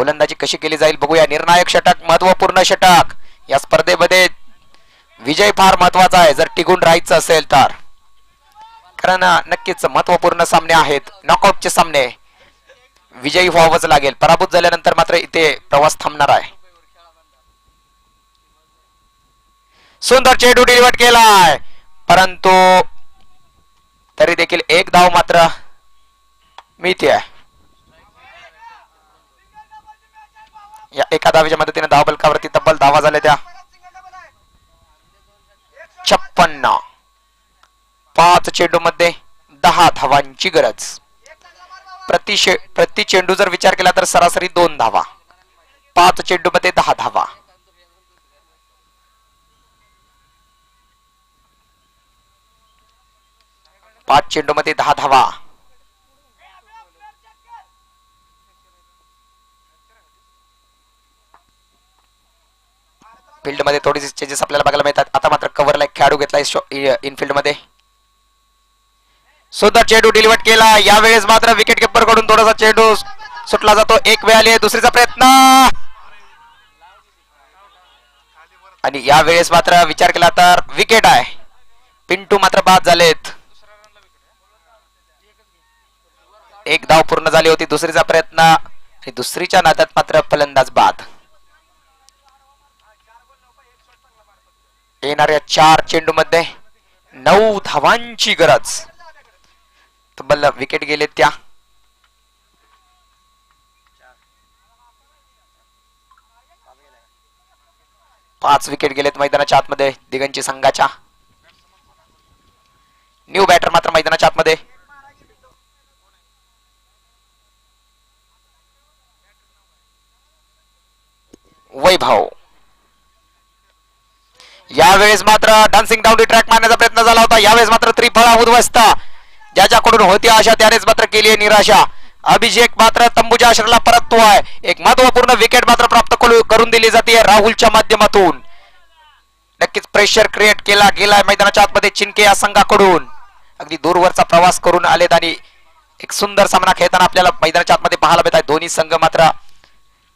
गोलंदाजी कशी केली जाईल बघूया. निर्णायक षटक, महत्वपूर्ण षटक. या स्पर्धेमध्ये विजय फार महत्वाचा आहे जर टिकून राहायचं असेल तर, कारण नक्कीच महत्वपूर्ण सामने आहेत, नॉकआउटचे सामने. विजयी व्हावंच लागेल. पराभूत झाल्यानंतर मात्र इथे प्रवास थांबणार आहे. सुंदर चेंडू डिलिव्हर केलाय, परंतु तरी देखील एक धाव मात्र मिळते आहे. या एका धावेच्या मदतीने धाव बलकावरती तब्बल धावा झाल्या त्या 56. 5 चेंडू मध्ये 10 धावांची गरज. प्रति चेंडू जर विचार केला तर सरासरी 2 धावा. 5 चेंडू मध्ये 10 धावा. पाच चेंडू मध्ये 10 धावा. फील्ड मध्ये थोडीशी चेंजेस आपल्याला बघायला मिळतात. आता मात्र कव्हरला एक खेळाडू घेतलाय इनफिल्ड मध्ये. सुंदर चेंडू डिलिव्हर केला. यावेळेस मात्र विकेट किपर कडून थोडासा चेंडू सुटला जातो. एक वेळ आली, दुसरीचा प्रयत्न, आणि यावेळेस मात्र विचार केला तर विकेट आहे. पिंटू मात्र बाद झालेत. एक धाव पूर्ण झाली होती. दुसरीचा प्रयत्न आणि दुसरीच्या नादात मात्र फलंदाज बाद. येणाऱ्या 4 चेंडू मध्ये 9 धावांची गरज. तब्बल विकेट गेलेत त्या. पाच विकेट गेलेत मैदानाच्या आतमध्ये दिगंची संघाच्या. न्यू बॅटर मात्र मैदानाच्या आतमध्ये. वैभव. यावेळेस मात्र डान्सिंग डाऊन द ट्रॅक मारण्याचा प्रयत्न झाला होता. यावेळेस मात्र त्रिफळा उद्ध्वस्त. ज्याच्याकडून होती आशा त्यानेच मात्र केली आहे निराशा. अभिषेक मात्र तंबूच्या आश्रयाला परततोय. एक महत्वपूर्ण विकेट मात्र प्राप्त करून दिली जाते राहुलच्या माध्यमातून. नक्कीच प्रेशर क्रिएट केला गेलाय मैदानाच्या आतमध्ये चिनके या संघाकडून. अगदी दूरवरचा प्रवास करून आलेत आणि एक सुंदर सामना खेळताना आपल्याला मैदानाच्या आतमध्ये पाहायला मिळत आहे. दोन्ही संघ मात्र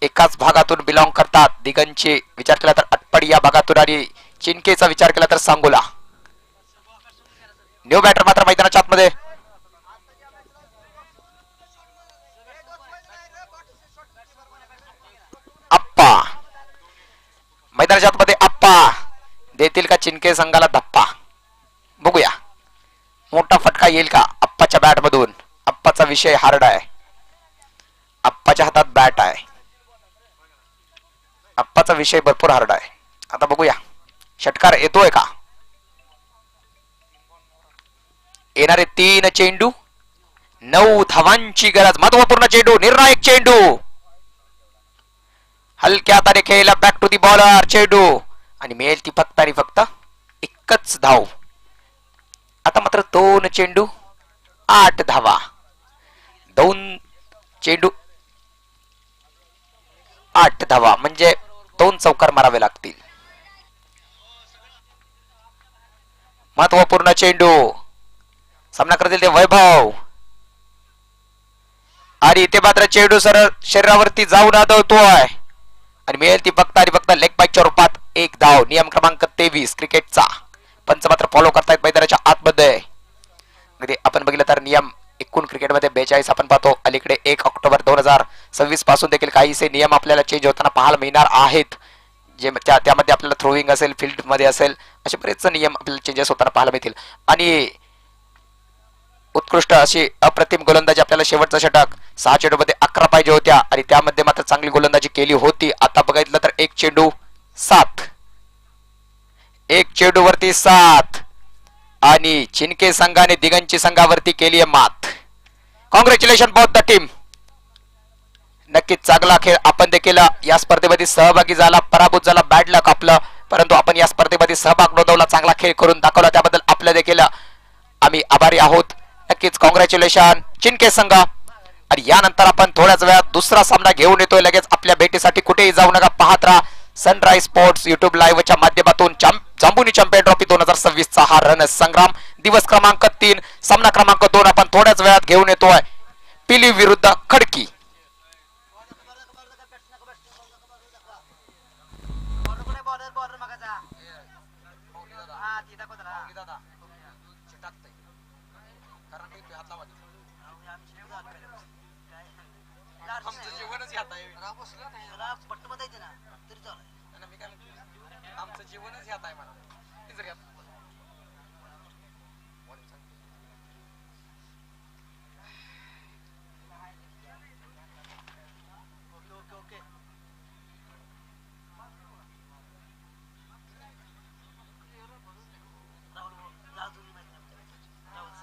एकाच भागातून बिलॉंग करतात. दिगंची विचार केला तर अटपडी या भागातून आणि चिनकेचा विचार केला तर सांगोला. न्यू बॅटर मात्र मैदानाच्या आतमध्ये. अप्पा मैदानाच्या आतमध्ये. अप्पा देतील का चिनके संघाला धप्पा? बघूया. मोठा फटका येईल का अप्पाच्या बॅट मधून? अप्पाचा विषय हार्ड आहे. अप्पाच्या हातात बॅट आहे. अप्पाचा विषय भरपूर हार्ड आहे. आता बघूया षटकार येतोय का? येणारे 3 चेंडू 9 धावांची गरज. महत्वपूर्ण चेंडू, निर्णायक चेंडू. हलक्या हाताने खेळला बॅक टू दी बॉलर चेंडू आणि मिळेल ती फक्त आणि फक्त एकच धाव. आता मात्र 2 चेंडू 8 धावा. 2 चेंडू 8 धावा म्हणजे 2 चौकार मारावे लागतील. महत्वपूर्ण चेंडू. सामना करतील ते वैभव आणि इथे मात्र चेंडू सरळ शरीरावरती जाऊन आदळतोय आणि मिळेल ती फक्त आणि फक्त लेग बाईकच्या रूपात एक धाव. नियम क्रमांक 23 क्रिकेटचा. पंच मात्र फॉलो करतायत मैदानाच्या आतमध्ये. आपण बघितलं तर नियम एकूण क्रिकेटमध्ये 42 आपण पाहतो. अलीकडे 1 ऑक्टोबर 2026 पासून देखील काहीसे नियम आपल्याला चेंज होताना पाहायला मिळणार आहेत. जे त्यामध्ये आपल्याला थ्रोईंग असेल, फील्ड मध्ये असेल, असे बरेच नियम आपल्याला चेंजेस होताना पाहायला मिळतील. आणि उत्कृष्ट अशी अप्रतिम गोलंदाजी आपल्याला शेवटचा षटक 6 चेंडू मध्ये 11 पाहिजे होत्या आणि त्यामध्ये मात्र चांगली गोलंदाजी केली होती. आता बघितलं तर 1 चेंडू 7. 1 चेंडू वरती 7 आणि चिनके संघाने दिगंची संघावरती केली आहे मात. Congratulation both the team. नक्कीच चांगला खेळ. आपण देखील या स्पर्धेमध्ये सहभागी झाला. पराभूत झाला, बॅड लक आपलं, परंतु आपण या स्पर्धेमध्ये सहभाग नोंदवला, चांगला खेळ करून दाखवला. त्याबद्दल आपल्या देखील आम्ही आभारी आहोत. नक्कीच कॉंग्रॅच्युलेशन चिनके संघ. आणि यानंतर आपण थोड्याच वेळात दुसरा सामना घेऊन येतोय लगेच. आपल्या भेटीसाठी कुठेही जाऊ नका, पाहत राहा सनराइज स्पोर्ट्स युट्यूब लाईव्हच्या माध्यमातून. जांबुनी चॅम्पियन ट्रॉफी 2026 चा हा रण संग्राम दिवस क्रमांक 3 सामना क्रमांक 2 आपण थोड्याच वेळात घेऊन येतोय. पिली विरुद्ध खडकी. ती दाखव त्याला. पाहुणे दादा चिटाकतंय कारण मी हात लावा आमचं जीवनच ह्यात आहे पट्ट बसायचे ना तरी चालू. आणि मी काय म्हणतो, आमचं जीवनच ह्यात आहे म्हणा ते जर ह्यात ओके ओके. राहुल राजूनी माहिती राहुल